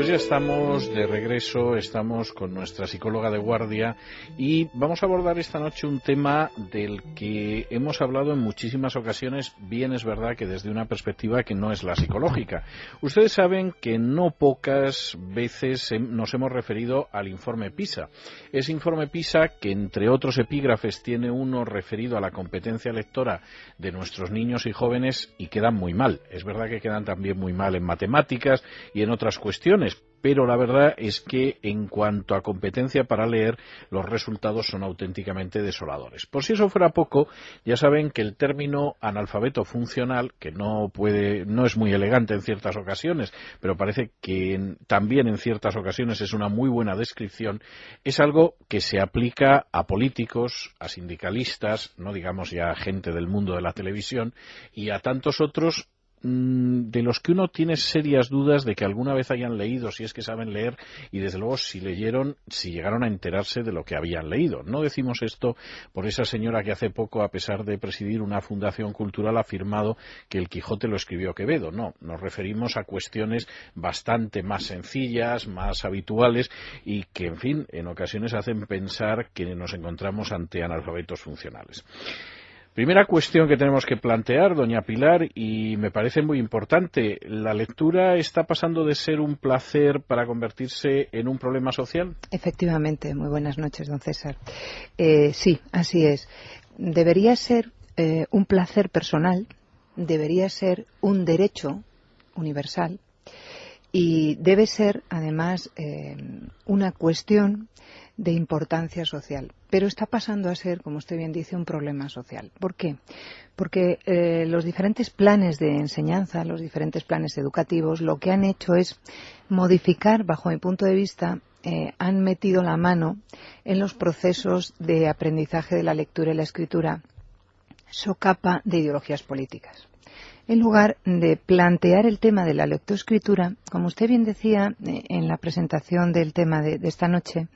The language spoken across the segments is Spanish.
ya estamos de regreso, estamos con nuestra psicóloga de guardia y vamos a abordar esta noche un tema del que hemos hablado en muchísimas ocasiones, bien es verdad que desde una perspectiva que no es la psicológica. Ustedes saben que no pocas veces nos hemos referido al informe PISA. Ese informe PISA que entre otros epígrafes tiene uno referido a la competencia lectora de nuestros niños y jóvenes y quedan muy mal. Es verdad que quedan también muy mal en matemáticas y en otras cuestiones, pero la verdad es que en cuanto a competencia para leer, los resultados son auténticamente desoladores. Por si eso fuera poco, ya saben que el término analfabeto funcional, que no es muy elegante en ciertas ocasiones, pero parece que también en ciertas ocasiones es una muy buena descripción, es algo que se aplica a políticos, a sindicalistas, no digamos ya a gente del mundo de la televisión, y a tantos otros de los que uno tiene serias dudas de que alguna vez hayan leído, si es que saben leer, y desde luego si leyeron, si llegaron a enterarse de lo que habían leído. No decimos esto por esa señora que hace poco, a pesar de presidir una fundación cultural, ha afirmado que el Quijote lo escribió Quevedo. No, nos referimos a cuestiones bastante más sencillas, más habituales y que, en fin, en ocasiones hacen pensar que nos encontramos ante analfabetos funcionales. Primera cuestión que tenemos que plantear, doña Pilar, y me parece muy importante, ¿la lectura está pasando de ser un placer para convertirse en un problema social? Efectivamente, muy buenas noches, don César. Sí, así es. Debería ser un placer personal, debería ser un derecho universal y debe ser, además, una cuestión de importancia social. Pero está pasando a ser, como usted bien dice, un problema social. ¿Por qué? Porque los diferentes planes de enseñanza, los diferentes planes educativos, lo que han hecho es modificar, bajo mi punto de vista, han metido la mano en los procesos de aprendizaje de la lectura y la escritura, socapa de ideologías políticas. En lugar de plantear el tema de la lectoescritura, como usted bien decía en la presentación del tema de esta noche,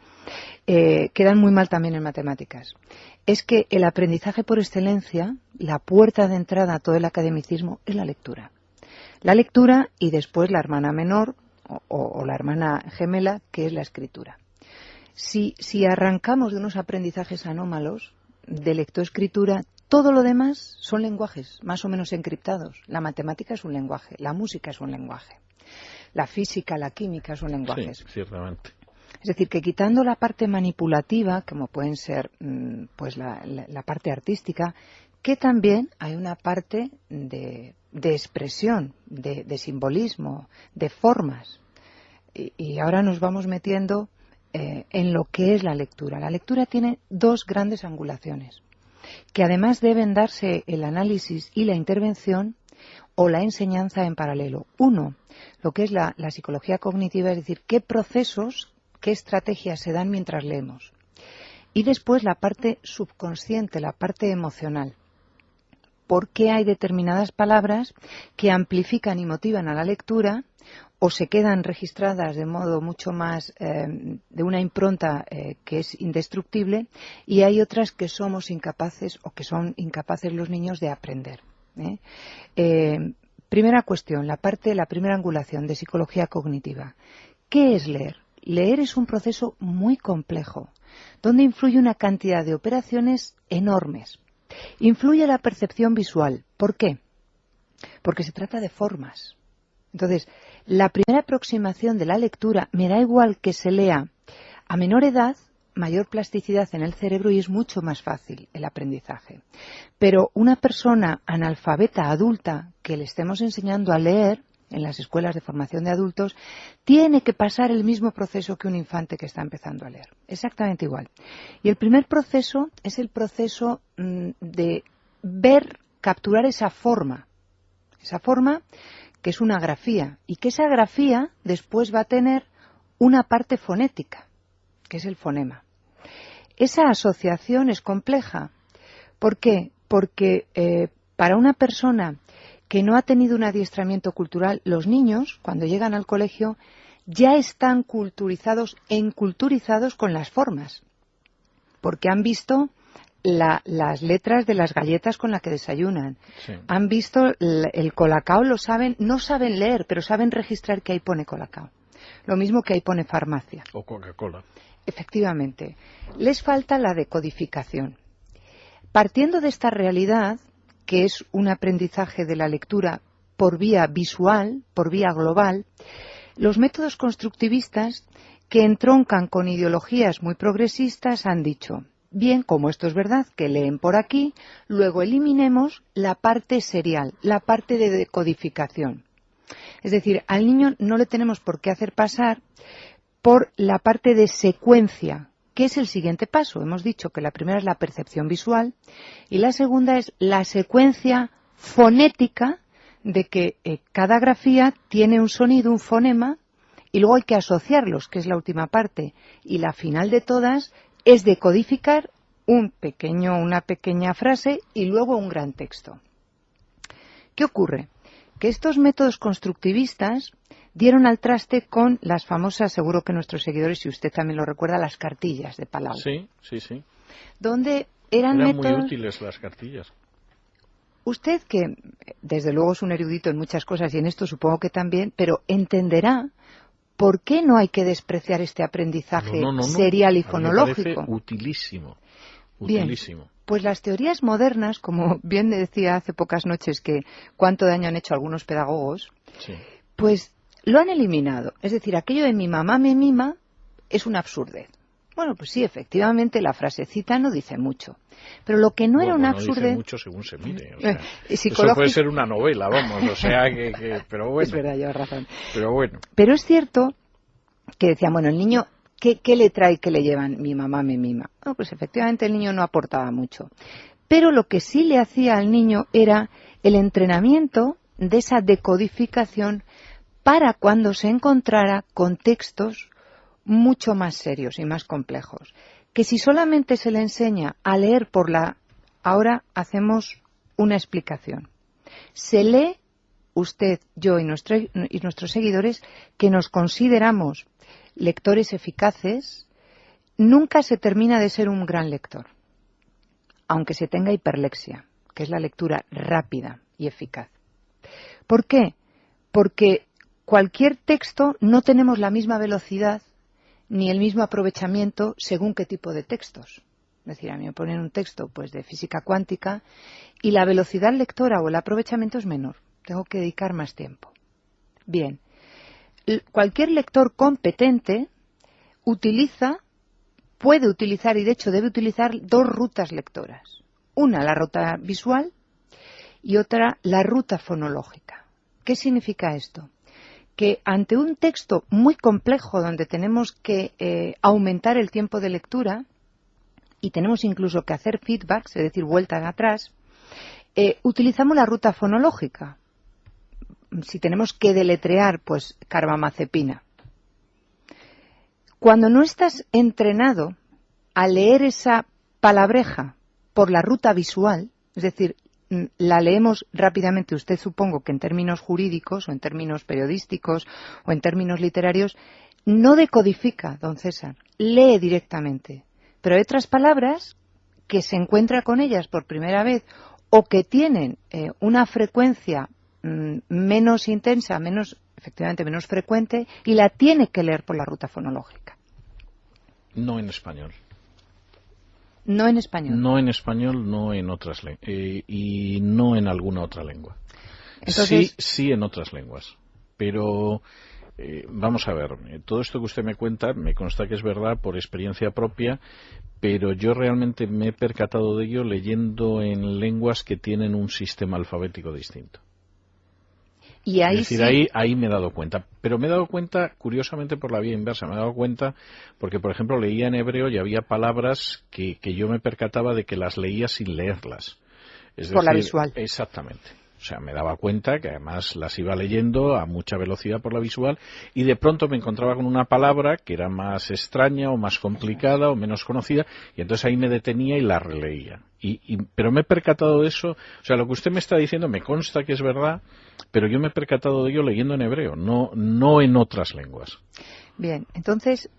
quedan muy mal también en matemáticas. Es que el aprendizaje por excelencia, la puerta de entrada a todo el academicismo, es la lectura. La lectura y después la hermana menor o la hermana gemela, que es la escritura. Si arrancamos de unos aprendizajes anómalos de lectoescritura, todo lo demás son lenguajes más o menos encriptados. La matemática es un lenguaje, la música es un lenguaje, la física, la química son lenguajes. Sí, ciertamente. Es decir, que quitando la parte manipulativa, como pueden ser pues la parte artística, que también hay una parte de expresión, de simbolismo, de formas. Y ahora nos vamos metiendo en lo que es la lectura. La lectura tiene dos grandes angulaciones, que además deben darse el análisis y la intervención o la enseñanza en paralelo. Uno, lo que es la psicología cognitiva, es decir, qué procesos, qué estrategias se dan mientras leemos. Y después la parte subconsciente, la parte emocional. ¿Por qué hay determinadas palabras que amplifican y motivan a la lectura o se quedan registradas de modo mucho más de una impronta que es indestructible, y hay otras que somos incapaces o que son incapaces los niños de aprender? Primera cuestión, la primera angulación de psicología cognitiva. ¿Qué es leer? Leer es un proceso muy complejo, donde influye una cantidad de operaciones enormes. Influye la percepción visual. ¿Por qué? Porque se trata de formas. Entonces, la primera aproximación de la lectura, me da igual que se lea a menor edad, mayor plasticidad en el cerebro y es mucho más fácil el aprendizaje. Pero una persona analfabeta adulta que le estemos enseñando a leer en las escuelas de formación de adultos, tiene que pasar el mismo proceso que un infante que está empezando a leer. Exactamente igual. Y el primer proceso es el proceso de ver, capturar esa forma que es una grafía, y que esa grafía después va a tener una parte fonética, que es el fonema. Esa asociación es compleja. ¿Por qué? Porque para una persona que no ha tenido un adiestramiento cultural, los niños, cuando llegan al colegio, ya están enculturizados con las formas, porque han visto las letras de las galletas con las que desayunan, sí. Han visto el colacao, lo saben, no saben leer, pero saben registrar que ahí pone colacao. Lo mismo que ahí pone farmacia. O Coca-Cola. Efectivamente. Les falta la decodificación. Partiendo de esta realidad, que es un aprendizaje de la lectura por vía visual, por vía global, los métodos constructivistas que entroncan con ideologías muy progresistas han dicho, bien, como esto es verdad, que leen por aquí, luego eliminemos la parte serial, la parte de decodificación. Es decir, al niño no le tenemos por qué hacer pasar por la parte de secuencia, que es el siguiente paso. Hemos dicho que la primera es la percepción visual y la segunda es la secuencia fonética de que cada grafía tiene un sonido, un fonema, y luego hay que asociarlos, que es la última parte. Y la final de todas es decodificar una pequeña frase y luego un gran texto. ¿Qué ocurre? Que estos métodos constructivistas dieron al traste con las famosas, seguro que nuestros seguidores, y usted también lo recuerda, las cartillas de Palau. Sí, sí, sí. Donde eran métodos... muy útiles las cartillas. Usted, que desde luego es un erudito en muchas cosas y en esto supongo que también, pero entenderá por qué no hay que despreciar este aprendizaje serial y fonológico. Me parece utilísimo. Bien, pues las teorías modernas, como bien decía hace pocas noches que cuánto daño han hecho algunos pedagogos, sí, pues lo han eliminado. Es decir, aquello de mi mamá me mima es una absurdez. Bueno, pues sí, efectivamente, la frasecita no dice mucho. Pero lo que no era una absurdez... No dice mucho según se mire. O sea, eso puede ser una novela, vamos, o sea pero bueno. Es verdad, llevas razón. Pero bueno. Pero es cierto que decían, bueno, el niño, ¿qué le trae que le llevan? Mi mamá me mima. Bueno, pues efectivamente el niño no aportaba mucho. Pero lo que sí le hacía al niño era el entrenamiento de esa decodificación para cuando se encontrara con textos mucho más serios y más complejos, que si solamente se le enseña a leer ahora hacemos una explicación. Se lee, usted, yo y nuestros seguidores, que nos consideramos lectores eficaces, nunca se termina de ser un gran lector, aunque se tenga hiperlexia, que es la lectura rápida y eficaz. ¿Por qué? Porque cualquier texto no tenemos la misma velocidad ni el mismo aprovechamiento según qué tipo de textos. Es decir, a mí me ponen un texto pues de física cuántica y la velocidad lectora o el aprovechamiento es menor. Tengo que dedicar más tiempo. Bien, cualquier lector competente puede utilizar y de hecho debe utilizar dos rutas lectoras. Una, la ruta visual y otra, la ruta fonológica. ¿Qué significa esto? Que ante un texto muy complejo donde tenemos que aumentar el tiempo de lectura y tenemos incluso que hacer feedbacks, es decir, vueltas atrás, utilizamos la ruta fonológica. Si tenemos que deletrear, pues carbamazepina. Cuando no estás entrenado a leer esa palabreja por la ruta visual, es decir, la leemos rápidamente, usted supongo que en términos jurídicos o en términos periodísticos o en términos literarios, no decodifica, don César, lee directamente. Pero hay otras palabras que se encuentra con ellas por primera vez o que tienen una frecuencia menos intensa, efectivamente menos frecuente, y la tiene que leer por la ruta fonológica. No en español. No en español. No en español, no en otras y no en alguna otra lengua. Entonces... Sí en otras lenguas. Pero vamos a ver, todo esto que usted me cuenta me consta que es verdad por experiencia propia, pero yo realmente me he percatado de ello leyendo en lenguas que tienen un sistema alfabético distinto. Y ahí es decir, ahí me he dado cuenta. Pero me he dado cuenta, curiosamente, por la vía inversa. Me he dado cuenta porque, por ejemplo, leía en hebreo y había palabras que yo me percataba de que las leía sin leerlas. Es por decir, la visual. Exactamente. O sea, me daba cuenta que además las iba leyendo a mucha velocidad por la visual y de pronto me encontraba con una palabra que era más extraña o más complicada o menos conocida y entonces ahí me detenía y la releía. Pero me he percatado de eso, o sea, lo que usted me está diciendo me consta que es verdad, pero yo me he percatado de ello leyendo en hebreo, no en otras lenguas. Bien, entonces,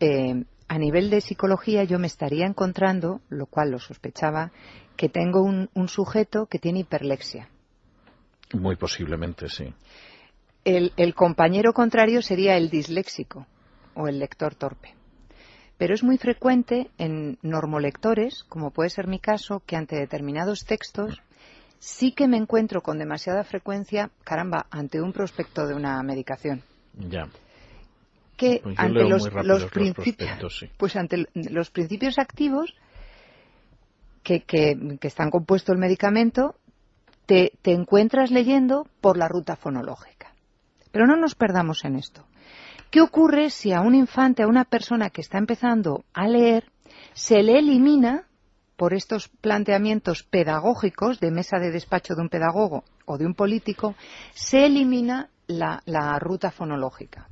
a nivel de psicología yo me estaría encontrando, lo cual lo sospechaba, que tengo un sujeto que tiene hiperlexia. Muy posiblemente, sí. El compañero contrario sería el disléxico. o el lector torpe. Pero es muy frecuente en normolectores, como puede ser mi caso, que ante determinados textos sí que me encuentro con demasiada frecuencia, caramba, ante un prospecto de una medicación. Ya. Que Pues yo ante leo los muy rápido los principios, prospectos, sí. pues ante los principios activos que están compuesto el medicamento, te encuentras leyendo por la ruta fonológica. Pero no nos perdamos en esto. ¿Qué ocurre si a un infante, a una persona que está empezando a leer, se le elimina, por estos planteamientos pedagógicos de mesa de despacho de un pedagogo o de un político, se elimina la ruta fonológica?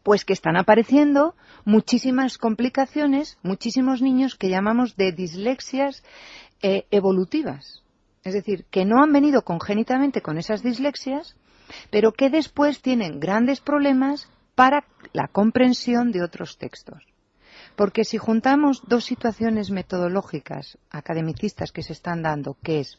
Pues que están apareciendo muchísimas complicaciones, muchísimos niños que llamamos de dislexias evolutivas. Es decir, que no han venido congénitamente con esas dislexias, pero que después tienen grandes problemas para la comprensión de otros textos. Porque si juntamos dos situaciones metodológicas academicistas que se están dando, que es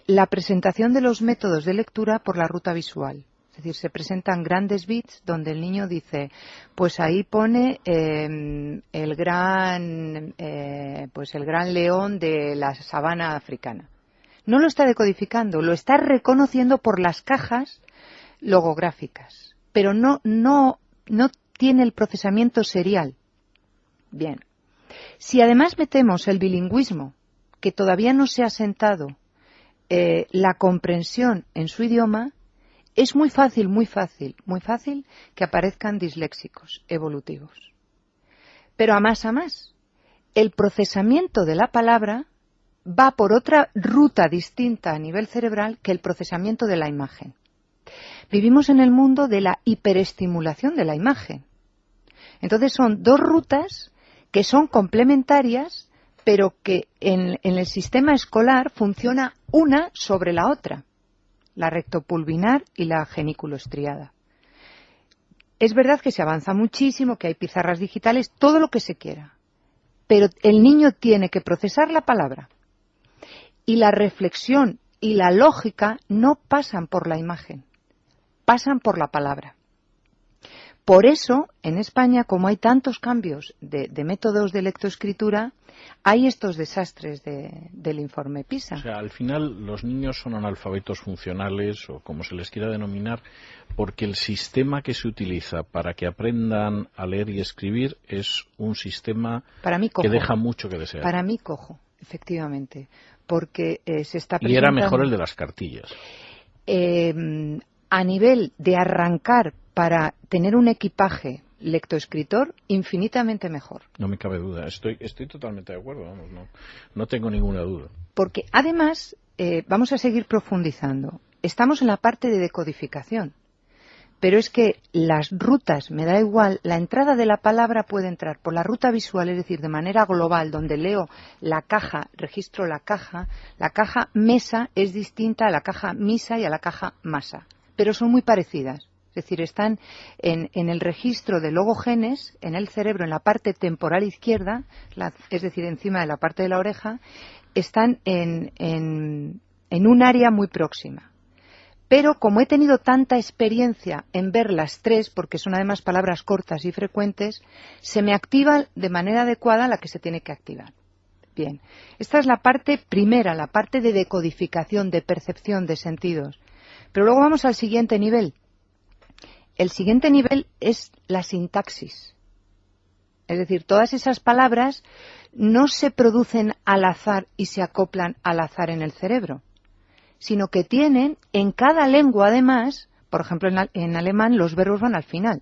la presentación de los métodos de lectura por la ruta visual. Es decir, se presentan grandes bits donde el niño dice, pues ahí pone el gran león de la sabana africana. No lo está decodificando, lo está reconociendo por las cajas logográficas, pero no tiene el procesamiento serial. Bien. Si además metemos el bilingüismo, que todavía no se ha asentado la comprensión en su idioma, es muy fácil que aparezcan disléxicos evolutivos. Pero a más, el procesamiento de la palabra va por otra ruta distinta a nivel cerebral que el procesamiento de la imagen. Vivimos en el mundo de la hiperestimulación de la imagen. Entonces son dos rutas que son complementarias, pero que en el sistema escolar funciona una sobre la otra, la rectopulvinar y la genículo-estriada. Es verdad que se avanza muchísimo, que hay pizarras digitales, todo lo que se quiera, pero el niño tiene que procesar la palabra. Y la reflexión y la lógica no pasan por la imagen, pasan por la palabra. Por eso, en España, como hay tantos cambios de métodos de lectoescritura, hay estos desastres del informe PISA. O sea, al final los niños son analfabetos funcionales, o como se les quiera denominar, porque el sistema que se utiliza para que aprendan a leer y escribir es un sistema para mí cojo, que deja mucho que desear. Para mí cojo, efectivamente, porque se está presentando... Y era mejor el de las cartillas. A nivel de arrancar para tener un equipaje lectoescritor, infinitamente mejor. No me cabe duda, estoy totalmente de acuerdo, vamos, no tengo ninguna duda. Porque además, vamos a seguir profundizando. Estamos en la parte de decodificación, pero es que las rutas, me da igual, la entrada de la palabra puede entrar por la ruta visual, es decir, de manera global, donde leo la caja, registro la caja mesa es distinta a la caja misa y a la caja masa, pero son muy parecidas. Es decir, están en el registro de logogenes, en el cerebro, en la parte temporal izquierda, es decir, encima de la parte de la oreja, están en un área muy próxima. Pero como he tenido tanta experiencia en ver las tres, porque son además palabras cortas y frecuentes, se me activa de manera adecuada la que se tiene que activar. Bien, esta es la parte primera, la parte de decodificación, de percepción de sentidos. Pero luego vamos al siguiente nivel. El siguiente nivel es la sintaxis. Es decir, todas esas palabras no se producen al azar y se acoplan al azar en el cerebro, sino que tienen en cada lengua además, por ejemplo en alemán los verbos van al final.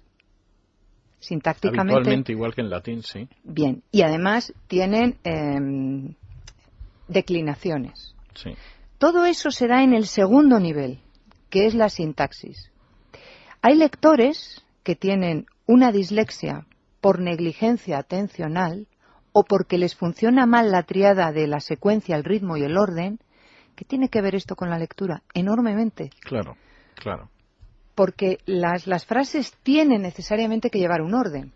Sintácticamente. Habitualmente igual que en latín, sí. Bien, y además tienen declinaciones. Sí. Todo eso se da en el segundo nivel, que es la sintaxis. Hay lectores que tienen una dislexia por negligencia atencional o porque les funciona mal la tríada de la secuencia, el ritmo y el orden. ¿Qué tiene que ver esto con la lectura? Enormemente. Claro. Porque las frases tienen necesariamente que llevar un orden.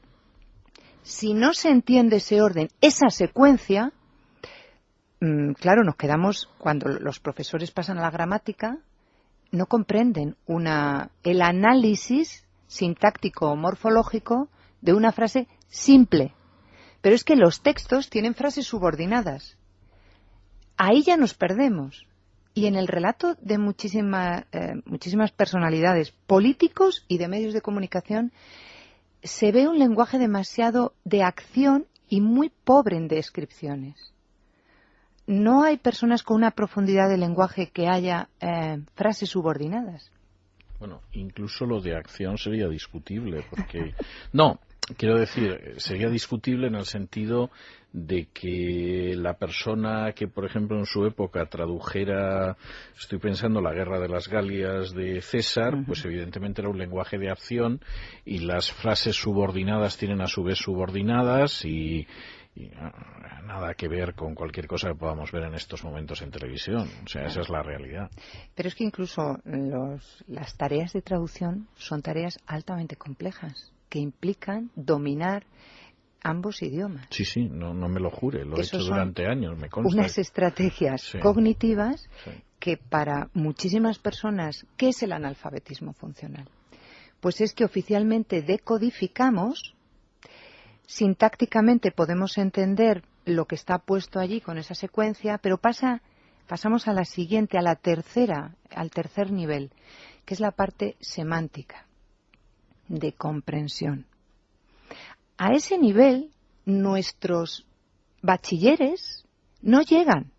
Si no se entiende ese orden, esa secuencia, claro, nos quedamos, cuando los profesores pasan a la gramática, no comprenden el análisis sintáctico o morfológico de una frase simple. Pero es que los textos tienen frases subordinadas. Ahí ya nos perdemos. Y en el relato de muchísimas personalidades, políticos y de medios de comunicación, se ve un lenguaje demasiado de acción y muy pobre en descripciones. No hay personas con una profundidad de lenguaje que haya frases subordinadas. Bueno, incluso lo de acción sería discutible, porque... No, quiero decir, sería discutible en el sentido de que la persona que, por ejemplo, en su época tradujera, estoy pensando, la Guerra de las Galias de César, pues evidentemente era un lenguaje de acción y las frases subordinadas tienen a su vez subordinadas y nada que ver con cualquier cosa que podamos ver en estos momentos en televisión. O sea, esa es la realidad. Pero es que incluso las tareas de traducción son tareas altamente complejas, que implican dominar ambos idiomas. Sí, no me lo jure, lo he hecho durante años, me consta. Unas estrategias cognitivas que para muchísimas personas, ¿qué es el analfabetismo funcional? Pues es que oficialmente decodificamos, sintácticamente podemos entender lo que está puesto allí con esa secuencia, pero pasamos a la siguiente, al tercer nivel, que es la parte semántica, de comprensión. A ese nivel, nuestros bachilleres no llegan.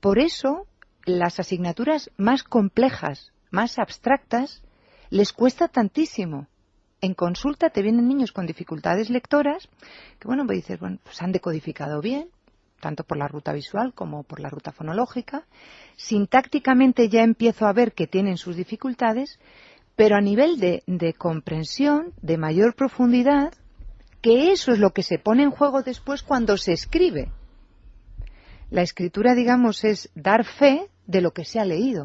Por eso, las asignaturas más complejas, más abstractas, les cuesta tantísimo. En consulta te vienen niños con dificultades lectoras, que pues dices, pues han decodificado bien, tanto por la ruta visual como por la ruta fonológica. Sintácticamente ya empiezo a ver que tienen sus dificultades, pero a nivel de comprensión, de mayor profundidad, que eso es lo que se pone en juego después cuando se escribe. La escritura, digamos, es dar fe de lo que se ha leído.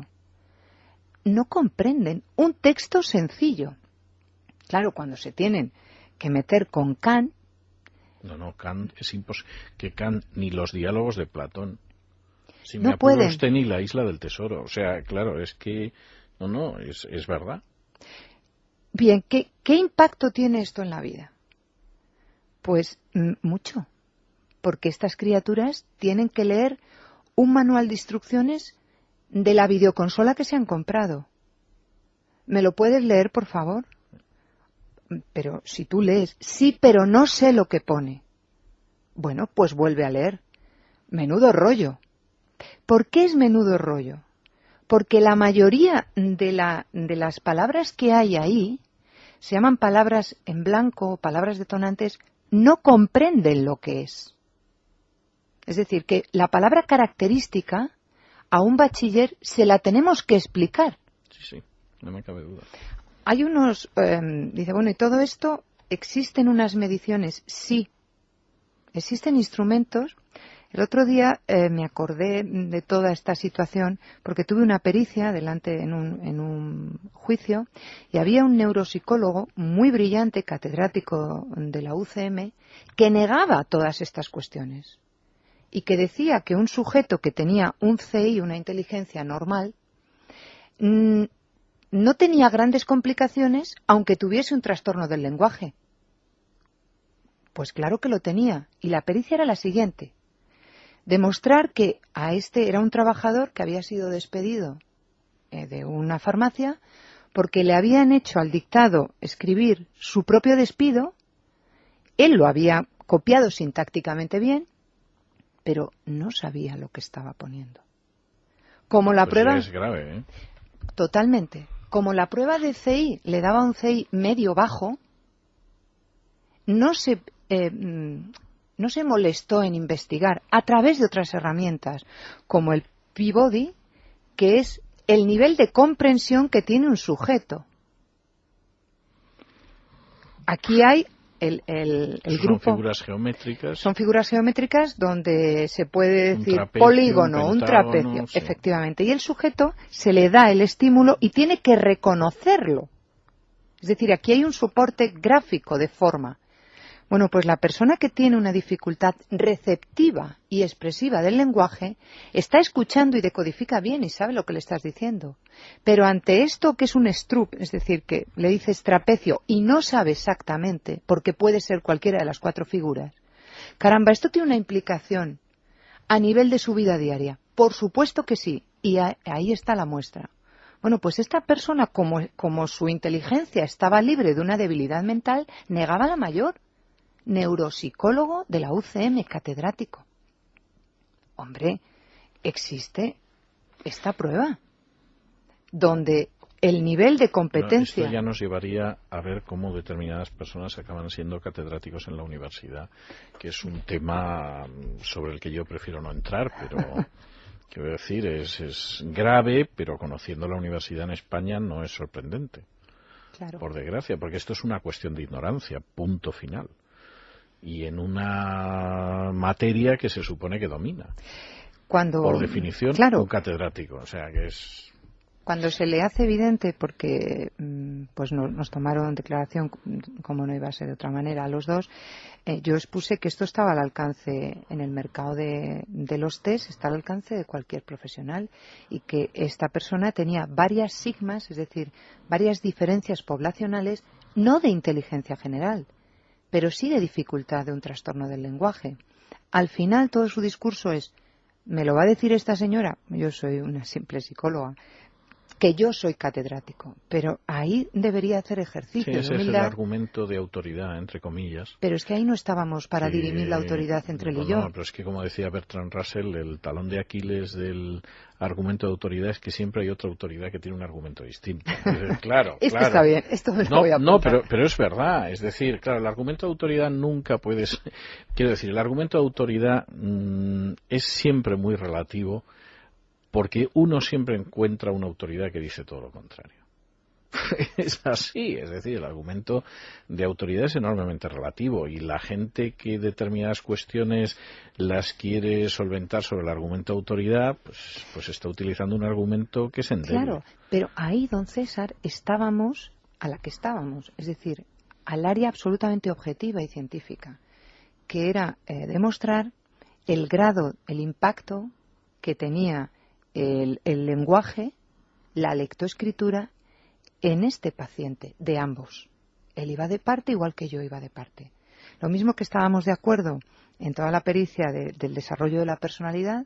No comprenden un texto sencillo. Claro, cuando se tienen que meter con Kant... No, Kant es imposible. Que Kant ni los diálogos de Platón. Si no me apuro pueden. Usted ni la isla del tesoro. O sea, claro, es que... es verdad. Bien, ¿qué impacto tiene esto en la vida? Pues mucho, porque estas criaturas tienen que leer un manual de instrucciones de la videoconsola que se han comprado. ¿Me lo puedes leer, por favor? Pero si tú lees, sí, pero no sé lo que pone. Bueno, pues vuelve a leer. Menudo rollo. ¿Por qué es menudo rollo? Porque la mayoría de las palabras que hay ahí, se llaman palabras en blanco o palabras detonantes, no comprenden lo que es. Es decir, que la palabra característica a un bachiller se la tenemos que explicar. Sí, no me cabe duda. Hay unos... dice, ¿y todo esto? ¿Existen unas mediciones? Sí. Existen instrumentos. El otro día me acordé de toda esta situación porque tuve una pericia delante en un juicio y había un neuropsicólogo muy brillante, catedrático de la UCM, que negaba todas estas cuestiones y que decía que un sujeto que tenía un CI, una inteligencia normal, no tenía grandes complicaciones aunque tuviese un trastorno del lenguaje. Pues claro que lo tenía y la pericia era la siguiente. Demostrar que a este era un trabajador que había sido despedido de una farmacia porque le habían hecho al dictado escribir su propio despido, él lo había copiado sintácticamente bien, pero no sabía lo que estaba poniendo. Como la prueba es grave, ¿eh? Totalmente. Como la prueba de CI le daba un CI medio bajo, no se molestó en investigar a través de otras herramientas, como el Peabody, que es el nivel de comprensión que tiene un sujeto. Aquí hay el grupo... Son figuras geométricas. Son figuras geométricas donde se puede decir trapecio, polígono, un trapecio, sí. Efectivamente. Y el sujeto se le da el estímulo y tiene que reconocerlo. Es decir, aquí hay un soporte gráfico de forma. Bueno, pues la persona que tiene una dificultad receptiva y expresiva del lenguaje está escuchando y decodifica bien y sabe lo que le estás diciendo. Pero ante esto que es un estrup, es decir, que le dices trapecio y no sabe exactamente, porque puede ser cualquiera de las 4 figuras, caramba, esto tiene una implicación a nivel de su vida diaria. Por supuesto que sí, y ahí está la muestra. Bueno, pues esta persona, como su inteligencia estaba libre de una debilidad mental, negaba la mayor. Neuropsicólogo de la UCM, catedrático. Hombre, existe esta prueba donde el nivel de competencia... Esto ya nos llevaría a ver cómo determinadas personas acaban siendo catedráticos en la universidad, que es un tema sobre el que yo prefiero no entrar, pero quiero decir, es grave, pero conociendo la universidad en España no es sorprendente. Claro. Por desgracia, porque esto es una cuestión de ignorancia, punto final. Y en una materia que se supone que domina. Por definición, claro, un catedrático. O sea, que es... Cuando se le hace evidente, porque pues nos tomaron declaración, como no iba a ser de otra manera, a los dos, yo expuse que esto estaba al alcance en el mercado de los test, está al alcance de cualquier profesional, y que esta persona tenía varias sigmas, es decir, varias diferencias poblacionales, no de inteligencia general, pero sí de dificultad de un trastorno del lenguaje. Al final todo su discurso es, ¿me lo va a decir esta señora? Yo soy una simple psicóloga, que yo soy catedrático, pero ahí debería hacer ejercicio de humildad. Sí, ese es el argumento de autoridad, entre comillas. Pero es que ahí no estábamos para dirimir la autoridad entre él y yo. No, pero es que, como decía Bertrand Russell, el talón de Aquiles del argumento de autoridad es que siempre hay otra autoridad que tiene un argumento distinto. Claro, Esto claro. Está bien, esto me lo voy a apuntar. No, pero es verdad. Es decir, claro, el argumento de autoridad nunca puede ser... Quiero decir, el argumento de autoridad es siempre muy relativo, porque uno siempre encuentra una autoridad que dice todo lo contrario. Es así, es decir, el argumento de autoridad es enormemente relativo y la gente que determinadas cuestiones las quiere solventar sobre el argumento de autoridad, pues está utilizando un argumento que es endeble. Claro, pero ahí, don César, estábamos a la que estábamos, es decir, al área absolutamente objetiva y científica, que era demostrar el grado, el impacto que tenía el lenguaje, la lectoescritura en este paciente, de ambos. Él iba de parte igual que yo iba de parte. Lo mismo que estábamos de acuerdo en toda la pericia del desarrollo de la personalidad,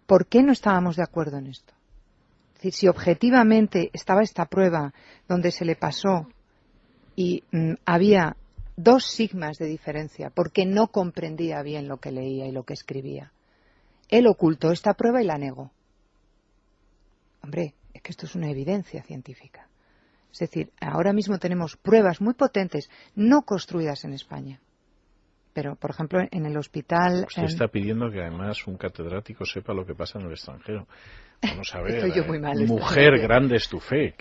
¿por qué no estábamos de acuerdo en esto? Es decir, si objetivamente estaba esta prueba donde se le pasó y había 2 sigmas de diferencia porque no comprendía bien lo que leía y lo que escribía, él ocultó esta prueba y la negó. Hombre, es que esto es una evidencia científica. Es decir, ahora mismo tenemos pruebas muy potentes, no construidas en España. Pero, por ejemplo, en el hospital... Usted está pidiendo que además un catedrático sepa lo que pasa en el extranjero. Vamos a ver, Estoy yo muy mal, mujer, grande es tu fe,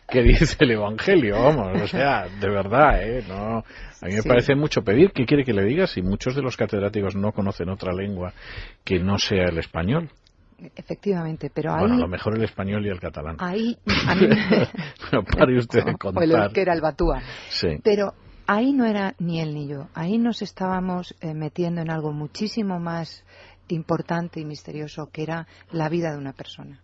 que dice el Evangelio, vamos, o sea, de verdad, no, a mí me parece mucho pedir. ¿Qué quiere que le diga si muchos de los catedráticos no conocen otra lengua que no sea el español? Efectivamente, pero ahí... Bueno, a lo mejor el español y el catalán. Ahí, a mí... Bueno, pare usted de contar. O el euskera, el batúa. Sí. Pero ahí no era ni él ni yo. Ahí nos estábamos metiendo en algo muchísimo más importante y misterioso, que era la vida de una persona.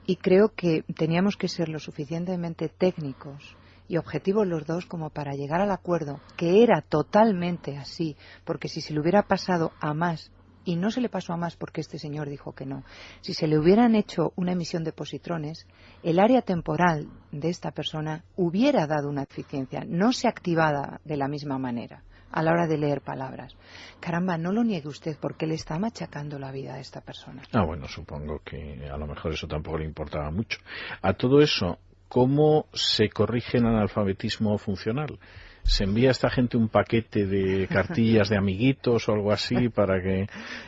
Y creo que teníamos que ser lo suficientemente técnicos y objetivos los dos como para llegar al acuerdo, que era totalmente así, porque si se le hubiera pasado a más, y no se le pasó a más porque este señor dijo que no, si se le hubieran hecho una emisión de positrones, el área temporal de esta persona hubiera dado una eficiencia, no se activada de la misma manera a la hora de leer palabras. Caramba, no lo niegue usted, porque le está machacando la vida a esta persona. Bueno, supongo que a lo mejor eso tampoco le importaba mucho. A todo eso, ¿cómo se corrige el analfabetismo funcional? ¿Se envía a esta gente un paquete de cartillas de amiguitos o algo así para que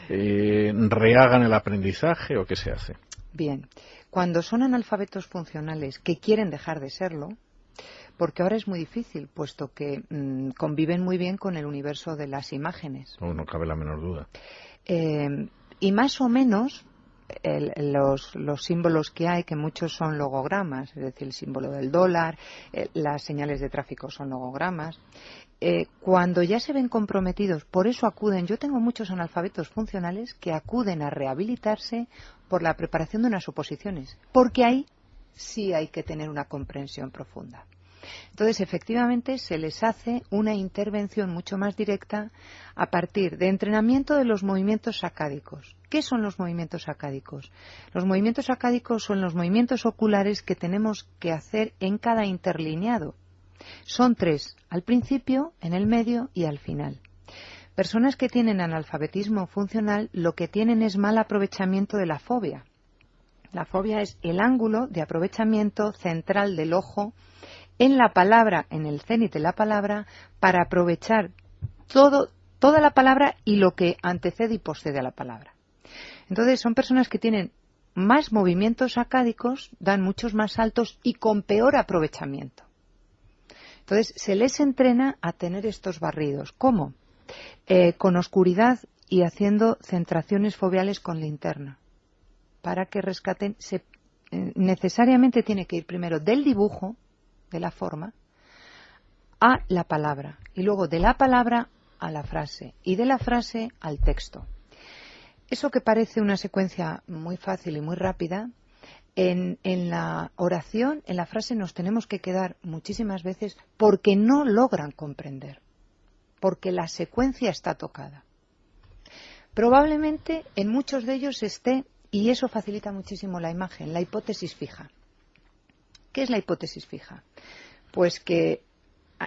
rehagan el aprendizaje, o qué se hace? Bien, cuando son analfabetos funcionales que quieren dejar de serlo, porque ahora es muy difícil, puesto que conviven muy bien con el universo de las imágenes. No cabe la menor duda. Y más o menos los símbolos que hay, que muchos son logogramas, es decir, el símbolo del dólar, las señales de tráfico son logogramas. Cuando ya se ven comprometidos, por eso acuden, yo tengo muchos analfabetos funcionales que acuden a rehabilitarse por la preparación de unas oposiciones, porque ahí sí hay que tener una comprensión profunda. Entonces, efectivamente, se les hace una intervención mucho más directa a partir de entrenamiento de los movimientos sacádicos. ¿Qué son los movimientos sacádicos? Los movimientos sacádicos son los movimientos oculares que tenemos que hacer en cada interlineado. Son 3, al principio, en el medio y al final. Personas que tienen analfabetismo funcional lo que tienen es mal aprovechamiento de la fobia. La fobia es el ángulo de aprovechamiento central del ojo en la palabra, en el cénit de la palabra, para aprovechar toda la palabra y lo que antecede y poscede a la palabra. Entonces, son personas que tienen más movimientos sacádicos, dan muchos más saltos y con peor aprovechamiento. Entonces, se les entrena a tener estos barridos. ¿Cómo? Con oscuridad y haciendo centraciones foveales con linterna, para que rescaten. Necesariamente tiene que ir primero del dibujo, de la forma, a la palabra, y luego de la palabra a la frase, y de la frase al texto. Eso que parece una secuencia muy fácil y muy rápida, en la oración, en la frase, nos tenemos que quedar muchísimas veces porque no logran comprender, porque la secuencia está tocada. Probablemente en muchos de ellos esté, y eso facilita muchísimo la imagen, la hipótesis fija. ¿Qué es la hipótesis fija? Pues que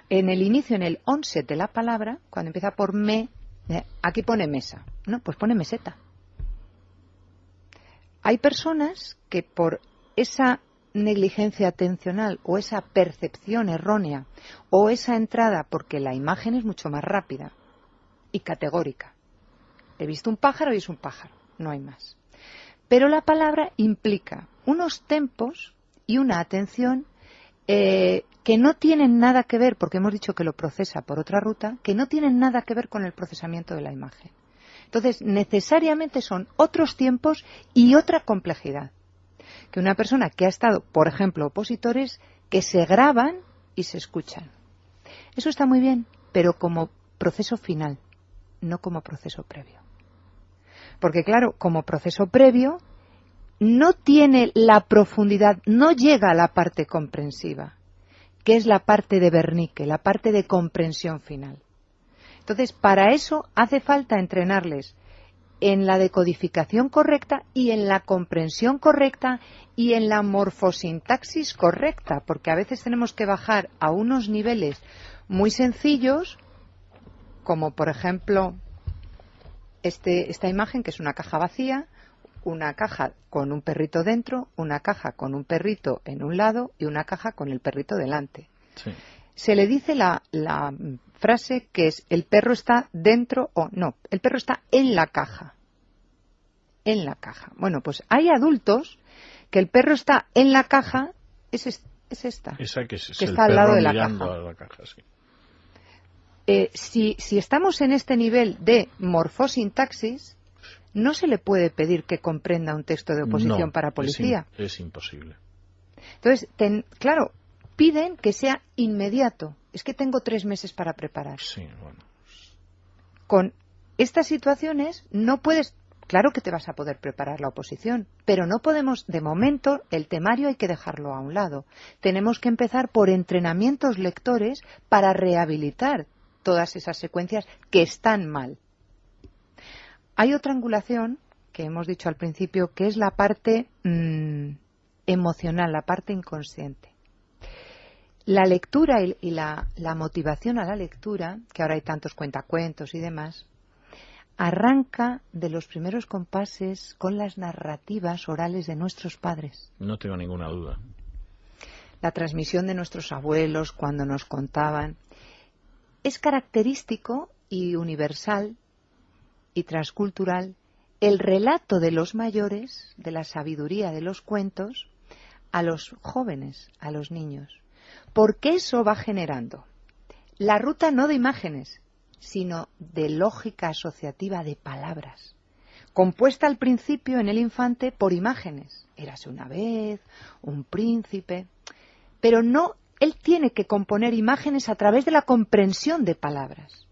en el inicio, en el onset de la palabra, cuando empieza por me, aquí pone mesa, no, pues pone meseta. Hay personas que por esa negligencia atencional o esa percepción errónea o esa entrada, porque la imagen es mucho más rápida y categórica. He visto un pájaro y es un pájaro, no hay más. Pero la palabra implica unos tempos y una atención que no tienen nada que ver, porque hemos dicho que lo procesa por otra ruta, que no tienen nada que ver con el procesamiento de la imagen. Entonces, necesariamente son otros tiempos y otra complejidad. Que una persona que ha estado, por ejemplo, opositores, que se graban y se escuchan. Eso está muy bien, pero como proceso final, no como proceso previo. Porque claro, como proceso previo, no tiene la profundidad, no llega a la parte comprensiva, que es la parte de Wernicke, la parte de comprensión final. Entonces, para eso hace falta entrenarles en la decodificación correcta y en la comprensión correcta y en la morfosintaxis correcta, porque a veces tenemos que bajar a unos niveles muy sencillos, como por ejemplo esta imagen, que es una caja vacía, una caja con un perrito dentro, una caja con un perrito en un lado y una caja con el perrito delante. Sí. Se le dice la frase que es: el perro está dentro, o no, el perro está en la caja. En la caja. Bueno, pues hay adultos que el perro está en la caja, es esta. Esa que está al lado de la caja. A la caja, sí. Si estamos en este nivel de morfosintaxis, no se le puede pedir que comprenda un texto de oposición para policía. Es imposible. Entonces, claro, piden que sea inmediato. Es que tengo 3 meses para preparar. Sí, bueno. Con estas situaciones no puedes. Claro que te vas a poder preparar la oposición, pero no podemos, de momento, el temario hay que dejarlo a un lado. Tenemos que empezar por entrenamientos lectores para rehabilitar todas esas secuencias que están mal. Hay otra angulación que hemos dicho al principio, que es la parte emocional, la parte inconsciente. La lectura y la motivación a la lectura, que ahora hay tantos cuentacuentos y demás, arranca de los primeros compases con las narrativas orales de nuestros padres. No tengo ninguna duda. La transmisión de nuestros abuelos cuando nos contaban. Es característico y universal y transcultural el relato de los mayores, de la sabiduría de los cuentos, a los jóvenes, a los niños. Porque eso va generando la ruta no de imágenes, sino de lógica asociativa de palabras. compuesta al principio en el infante por imágenes. Érase una vez, un príncipe, pero no, él tiene que componer imágenes a través de la comprensión de palabras.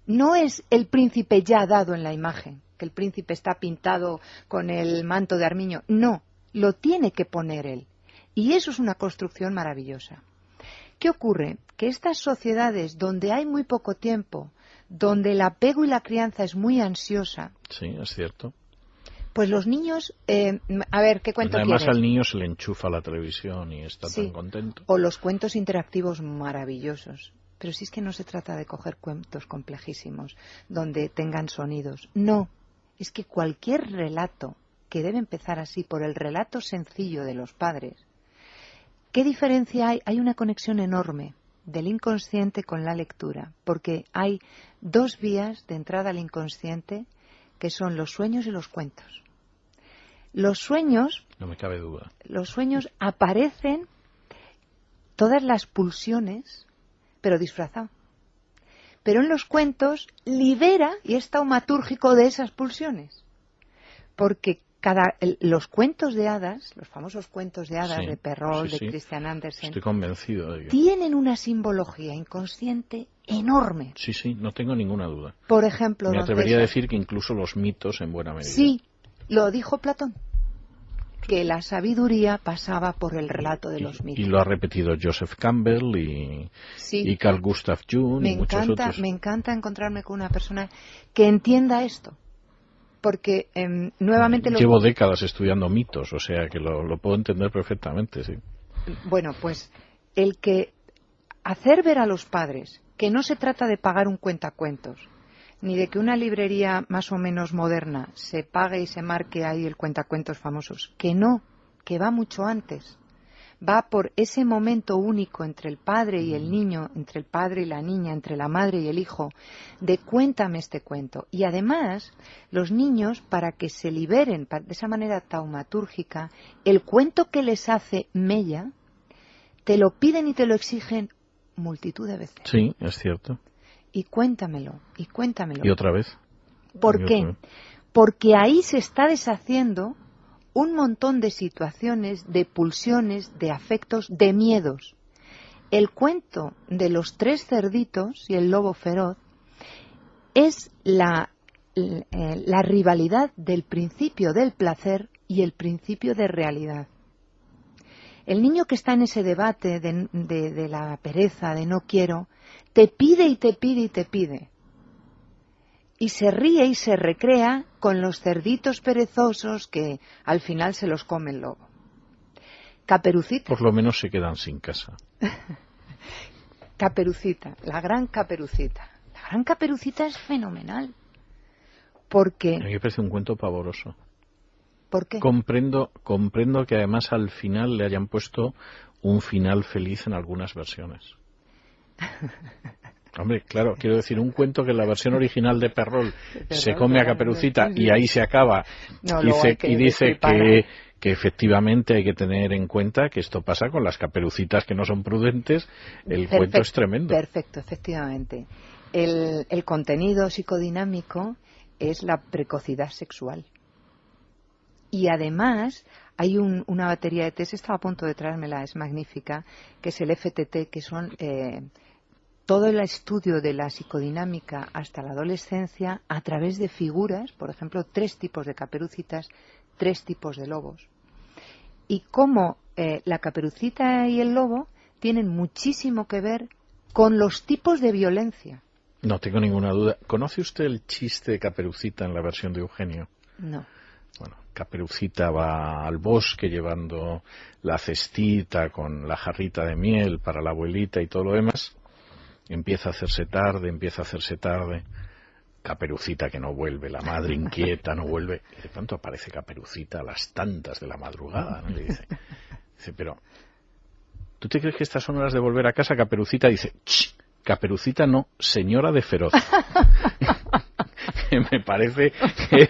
No es el príncipe ya dado en la imagen, que el príncipe está pintado con el manto de armiño. No, lo tiene que poner él. Y eso es una construcción maravillosa. ¿Qué ocurre? Que estas sociedades donde hay muy poco tiempo, donde el apego y la crianza es muy ansiosa. Sí, es cierto. Pues los niños, a ver, ¿qué cuento Además quieres? al niño se le enchufa la televisión y está Sí, tan contento. o los cuentos interactivos maravillosos. Pero si es que no se trata de coger cuentos complejísimos donde tengan sonidos. No, es que cualquier relato que debe empezar así por el relato sencillo de los padres. ¿Qué diferencia hay? Hay una conexión enorme del inconsciente con la lectura, porque hay dos vías de entrada al inconsciente que son los sueños y los cuentos. Los sueños, No me cabe duda. Los sueños aparecen todas las pulsiones, pero disfrazado. Pero en los cuentos libera y es taumatúrgico de esas pulsiones. Porque los cuentos de hadas, los famosos cuentos de hadas, Sí, de Perrault, sí, de Christian Andersen, estoy convencido de que... tienen una simbología inconsciente enorme. Sí, sí, no tengo ninguna duda. Por ejemplo, Me don atrevería a César, decir que incluso los mitos en buena medida. sí, lo dijo Platón, que la sabiduría pasaba por el relato de los mitos. Y lo ha repetido Joseph Campbell y Carl Gustav Jung y muchos otros. Me encanta encontrarme con una persona que entienda esto. Porque nuevamente... Llevo décadas estudiando mitos, o sea que lo puedo entender perfectamente, sí. Bueno, pues el que hacer ver a los padres que no se trata de pagar un cuentacuentos, ni de que una librería más o menos moderna se pague y se marque ahí el cuentacuentos famosos, que no, que va mucho antes. Va por ese momento único entre el padre y el niño, entre el padre y la niña, entre la madre y el hijo, de cuéntame este cuento. Y además, los niños, para que se liberen de esa manera taumatúrgica, el cuento que les hace mella, te lo piden y te lo exigen multitud de veces. Sí, es cierto. Y cuéntamelo, y cuéntamelo. ¿Y otra vez? ¿Por qué? Porque ahí se está deshaciendo un montón de situaciones, de pulsiones, de afectos, de miedos. El cuento de los 3 cerditos y el lobo feroz es la rivalidad del principio del placer y el principio de realidad. El niño que está en ese debate de la pereza, de no quiero, te pide y te pide y te pide. Y se ríe y se recrea con los cerditos perezosos que al final se los come el lobo. Caperucita. Por lo menos se quedan sin casa. Caperucita, la gran Caperucita. La gran Caperucita es fenomenal. Porque... A mí me parece un cuento pavoroso. ¿Por qué? Comprendo que además al final le hayan puesto un final feliz en algunas versiones. Hombre, claro, quiero decir, un cuento que en la versión original de Perrault se come a Caperucita y ahí se acaba. No, Y dice que efectivamente hay que tener en cuenta que esto pasa con las caperucitas que no son prudentes. El cuento es tremendo. Perfecto, efectivamente. El contenido psicodinámico es la precocidad sexual. Y además hay una batería de test, estaba a punto de traérmela, es magnífica, que es el FTT, que son todo el estudio de la psicodinámica hasta la adolescencia a través de figuras, por ejemplo, 3 tipos de caperucitas, 3 tipos de lobos. Y cómo la caperucita y el lobo tienen muchísimo que ver con los tipos de violencia. No tengo ninguna duda. ¿Conoce usted el chiste de Caperucita en la versión de Eugenio? No. Bueno, Caperucita va al bosque llevando la cestita con la jarrita de miel para la abuelita y todo lo demás. Empieza a hacerse tarde. Caperucita que no vuelve, la madre inquieta no vuelve. Y de pronto aparece Caperucita a las tantas de la madrugada, ¿no? Le dice, pero ¿tú te crees que estas son horas de volver a casa? Caperucita dice, Caperucita no, señora de Feroz. que me parece que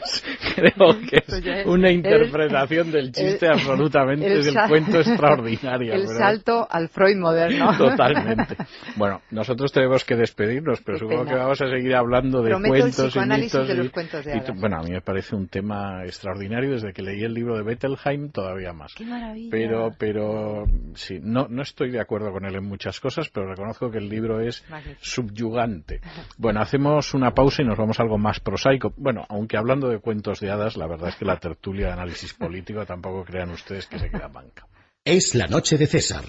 creo que es una interpretación del chiste absolutamente del cuento extraordinaria. El salto al Freud moderno. Totalmente. Bueno, nosotros tenemos que despedirnos, pero supongo que vamos a seguir hablando de cuentos y mitos. De los cuentos de hadas. Bueno, a mí me parece un tema extraordinario. Desde que leí el libro de Bettelheim, todavía más. ¡Qué maravilla! Pero sí, no estoy de acuerdo con él en muchas cosas, pero reconozco que el libro es subyugante. Bueno, hacemos una pausa y nos vamos a algo más prosaico. Bueno, aunque hablando de cuentos de hadas, la verdad es que la tertulia de análisis político tampoco crean ustedes que se queda manca. Es la noche de César.